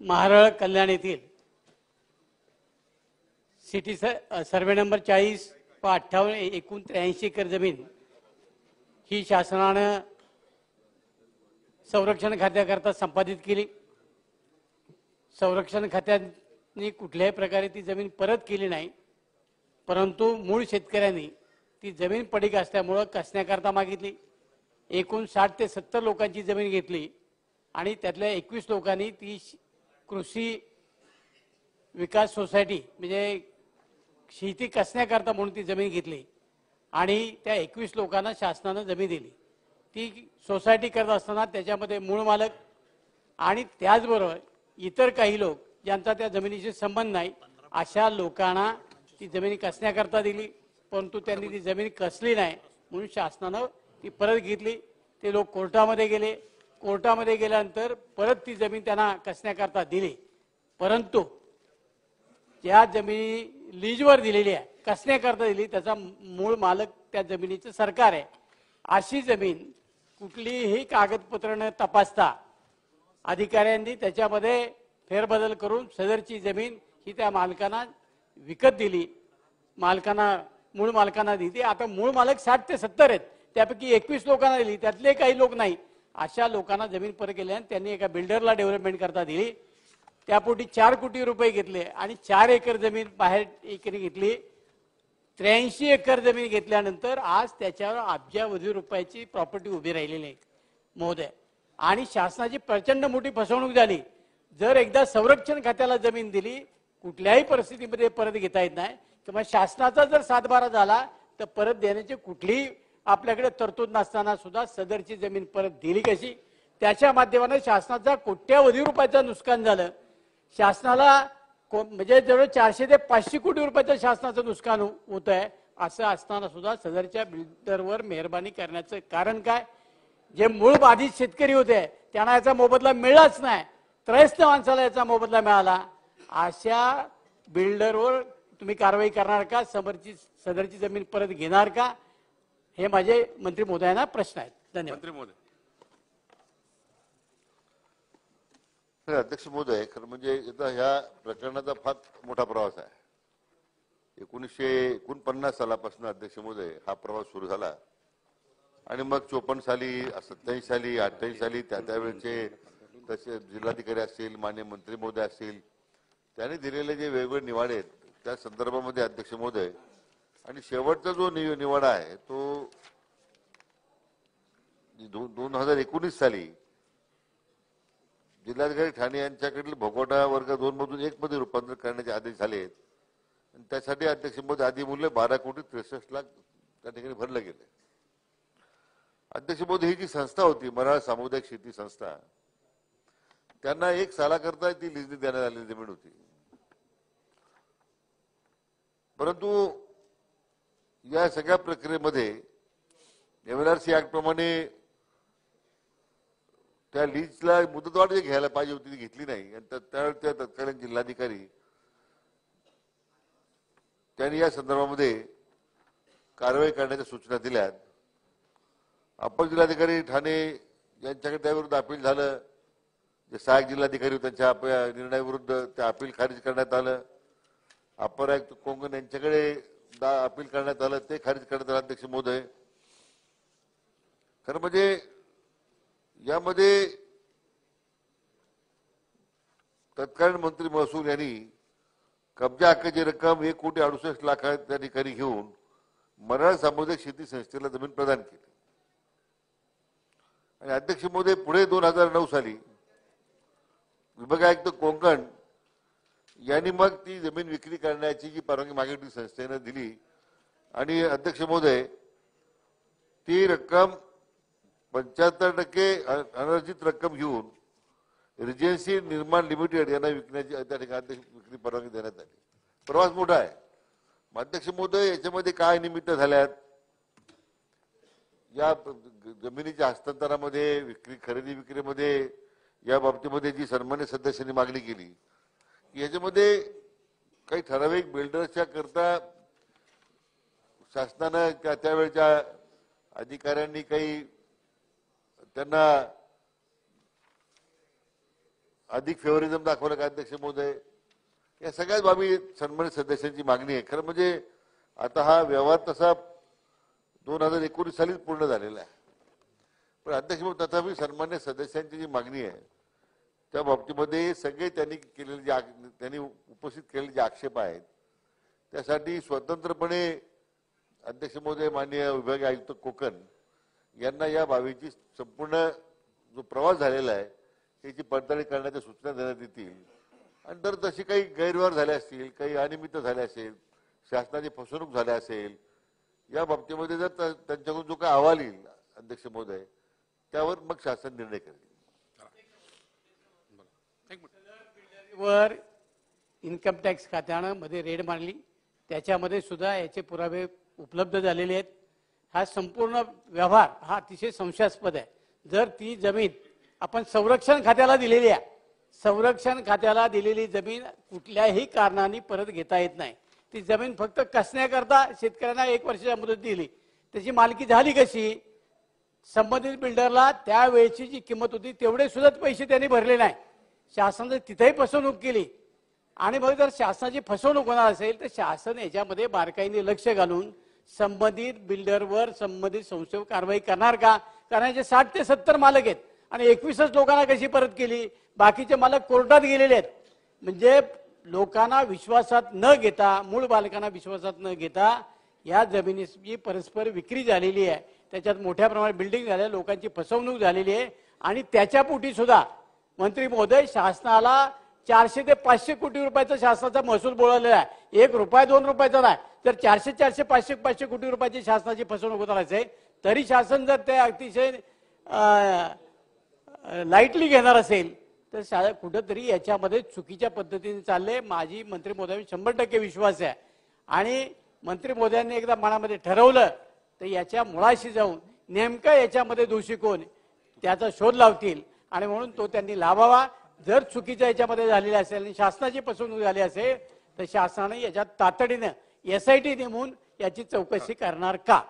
महारळ कल्याण येथील city survey number 40/58 एकूण 83 acre जमीन ही शासनानं संरक्षण खात्याकरता संपादित केली। संरक्षण खात्याने कुठल्याही प्रकारे ती जमीन परत केली नाही, परंतु मूळ शेतकऱ्यांनी ती जमीन पडीक असल्यामुळे कसण्याकरता मागितली। एकूण 60 ते 70 लोकांची जमीन घेतली आणि त्यातल्या 21 लोकांनी ती कृषी विकास सोसायटी म्हणजे शेती कसण्याकरता म्हणून ती जमीन घेतली आणि त्या 21 लोकांना शासनाने जमीन दिली। ती सोसायटी करत असताना त्याच्यामध्ये मूळ मालक आणि त्याचबरोबर इतर काही लोक ज्यांचा त्या जमिनीशी संबंध नाही अशा लोकांना ती जमीन कसण्याकरता दिली, परंतु त्यांनी ती जमीन कसली नाही म्हणून शासनाने ती परत घेतली। ते लोक कोर्टामध्ये गेले। कोर्टामध्ये गेल्यानंतर परत ती जमीन त्यांना कसण्याकरता दिली, परंतु ज्या जमिनी लीजवर दिलेली आहे कसण्याकरता दिली त्याचा मूळ मालक त्या जमिनीचं सरकार आहे। अशी जमीन कुठलीही कागदपत्र न तपासता अधिकाऱ्यांनी त्याच्यामध्ये फेरबदल करून सदरची जमीन ही त्या मालकांना विकत दिली। मूळ मालकांना दिली। आता मूळ मालक 60 ते 70 आहेत, त्यापैकी 21 लोकांना दिली, त्यातले काही लोक नाही अशा लोकांना जमीन परत केल्याने त्यांनी एका बिल्डरला डेव्हलपमेंट करता दिली। त्यापोटी 4 कोटी रुपये घेतले आणि 4 एकर जमीन बाहेर एकरी घेतली। 83 एकर जमीन घेतल्यानंतर आज त्याच्यावर अब्जावधी रुपयाची प्रॉपर्टी उभी राहिलेली आहे महोदय, आणि शासनाची प्रचंड मोठी फसवणूक झाली। जर एकदा संरक्षण खात्याला जमीन दिली कुठल्याही परिस्थितीमध्ये परत घेता येत नाही, किंवा शासनाचा जर सातबारा झाला तर परत देण्याची कुठलीही आपल्याकडे तरतूद नसताना सुद्धा सदरची जमीन परत दिली कशी? त्याच्या माध्यमाने शासनाचा कोट्यावधी रुपयाचं नुकसान झालं। शासनाला म्हणजे जवळ 400 ते 500 कोटी रुपयाचं शासनाचं नुकसान होत आहे। असं असताना सुद्धा सदरच्या बिल्डरवर मेहरबानी करण्याचं कारण काय? जे मूळ बाधित शेतकरी होते त्यांना याचा मोबदला मिळालाच नाही, त्रयस्थ माणसाला याचा मोबदला मिळाला। अशा बिल्डरवर तुम्ही कारवाई करणार का? सदरची जमीन परत घेणार का? हे माझे मंत्री महोदयांना प्रश्न आहेत। धन्यवाद। मंत्री महोदय। अध्यक्ष महोदय, खरं म्हणजे ह्या प्रकरणाचा फार मोठा प्रवास आहे। 1949 सालापासून अध्यक्ष महोदय हा प्रवास सुरू झाला आणि मग 54 साली, 27 साली, 28 साली त्यावेळेचे तसे जिल्हाधिकारी असतील, माननीय मंत्री महोदय असतील, त्यांनी दिलेले जे वेगवेगळे निवाडे आहेत त्या संदर्भामध्ये अध्यक्ष महोदय, आणि शेवटचा जो निवाडा आहे तो 2019 साली जिल्हाधिकारी ठाणे यांच्याकडील भोगवटा वर्ग 2 मधून 1 मध्ये रूपांतर करण्याचे आदेश झाले आहेत आणि त्यासाठी अध्यक्ष महोदय आधी मूल्य 12 कोटी 63 लाख त्या ठिकाणी भरले गेले। अध्यक्ष महोदय, ही जी संस्था होती मराठा सामुदायिक शेती संस्था, त्यांना 1 सालाकरता ती लिजनी देण्यात आलेली जमीन होती, परंतु या सगळ्या प्रक्रियेमध्ये एमएलआरसी ऍक्ट प्रमाणे त्या लीजला मुदतवाढ जी घ्यायला पाहिजे होती ती घेतली नाही आणि त्यावेळी त्या तत्कालीन जिल्हाधिकारी त्यांनी या संदर्भामध्ये कारवाई करण्याच्या सूचना दिल्यात। अप्पर जिल्हाधिकारी ठाणे यांच्याकडे त्याविरुद्ध अपील झालं, जे सहाय्यक जिल्हाधिकारी त्यांच्या निर्णयाविरुद्ध त्या अपील खारिज करण्यात आलं। अप्पर आयुक्त कोंकण यांच्याकडे अपील करण्यात आलं, ते खारिज करण्यात आलं। अध्यक्ष महोदय, खरं म्हणजे यामध्ये तत्कालीन मंत्री महसूल यांनी कब्जा हक्काची रक्कम 1 कोटी 68 लाख त्या ठिकाणी घेऊन मराठा सामुदायिक शेती संस्थेला जमीन प्रदान केली। आणि अध्यक्ष महोदय, पुढे 2009 साली विभाग आयुक्त कोंकण यांनी मग ती जमीन विक्री करण्याची जी परवानगी मागितली संस्थेने दिली आणि अध्यक्ष महोदय ती रक्कम 75% अनर्जित रक्कम घेऊन रिजन्सी निर्माण लिमिटेड यांना विकण्याची त्या ठिकाणी विक्री परवानगी देण्यात आली। प्रवास मोठा आहे। अध्यक्ष महोदय, याच्यामध्ये काय निमित्त झाल्यात? या जमिनीच्या हस्तांतरामध्ये, खरेदी विक्रीमध्ये, या बाबतीमध्ये जी सन्मान्य सदस्यांनी मागणी केली की याच्यामध्ये काही ठराविक बिल्डर्सच्या करता शासनानं त्यावेळच्या अधिकाऱ्यांनी काही त्यांना अधिक फेवरिझम दाखवलं का अध्यक्ष महोदय, या सगळ्याच बाबी सन्मानित सदस्यांची मागणी आहे. खरं म्हणजे आता हा व्यवहार तसा 2019 सालीच पूर्ण झालेला आहे, पण अध्यक्ष महोदय तथापि सन्मान्य सदस्यांची जी मागणी आहे त्या बाबतीमध्ये सगळे त्यांनी उपस्थित केलेले जे आक्षेप आहेत त्यासाठी स्वतंत्रपणे अध्यक्ष महोदय माननीय विभागीय आयुक्त कोकण यांना या बाबीची संपूर्ण जो प्रवास झालेला आहे त्याची पडताळणी करण्याच्या सूचना देण्यात येतील. आणि जर तशी काही गैरव्यवहार झाले असतील, काही अनियमितता झाले असेल, शासनाची फसवणूक झाली असेल, या बाबतीमध्ये जर त्यांच्याकडून जो काही अहवाल येईल अध्यक्ष महोदय त्यावर मग शासन निर्णय करेल. वर इन्कम टॅक्स खात्यानं मध्ये रेड मारली, त्याच्यामध्ये सुद्धा याचे पुरावे उपलब्ध झालेले आहेत. हा संपूर्ण व्यवहार हा अतिशय संशयास्पद आहे. जर ती जमीन आपण संरक्षण खात्याला दिलेली आहे, संरक्षण खात्याला दिलेली जमीन कुठल्याही कारणाने परत घेता येत नाही. ती जमीन फक्त कसण्याकरता शेतकऱ्यांना 1 वर्षाची मुदत दिली, त्याची मालकी झाली कशी? संबंधित बिल्डरला त्यावेळेची जी किंमत होती तेवढे सुद्धा पैसे त्यांनी भरले नाही. शासनाने तिथेही फसवणूक केली. आणि मग जर शासनाची फसवणूक होणार असेल तर शासन याच्यामध्ये बारकाईने लक्ष घालून संबंधित बिल्डरवर संबंधित संस्थेवर कारवाई करणार का? कारण याचे 60 ते 70 मालक आहेत आणि 21च लोकांना कशी परत केली? बाकीचे मालक कोर्टात गेलेले आहेत. म्हणजे लोकांना विश्वासात न घेता, मूळ मालकांना विश्वासात न घेता या जमिनीची परस्पर विक्री झालेली आहे. त्याच्यात मोठ्या प्रमाणात बिल्डिंग झाल्या, लोकांची फसवणूक झालेली आहे. आणि त्याच्या पोटी सुद्धा मंत्री महोदय शासनाला 400 ते 500 कोटी रुपयाचा शासनाचा महसूल बोलवलेला आहे. 1 रुपया 2 रुपयाचा नाही. जर 400, 500 कोटी रुपयाची शासनाची फसवणूक होणार असेल तरी शासन जर ते अतिशय लाईटली घेणार असेल तर कुठंतरी याच्यामध्ये चुकीच्या पद्धतीने चालले. माझी मंत्री महोदयांनी 100% विश्वास आहे. आणि मंत्री महोदयांनी एकदा मनामध्ये ठरवलं तर याच्या मुळाशी जाऊन नेमकं याच्यामध्ये दोषी कोण त्याचा शोध लावतील. आणि म्हणून तो त्यांनी लावावा. जर चुकीच्या याच्यामध्ये झालेली असेल आणि शासनाची फसवणूक झाली असेल तर शासनाने याच्यात तातडीनं SIT नेमून याची चौकशी करणार का?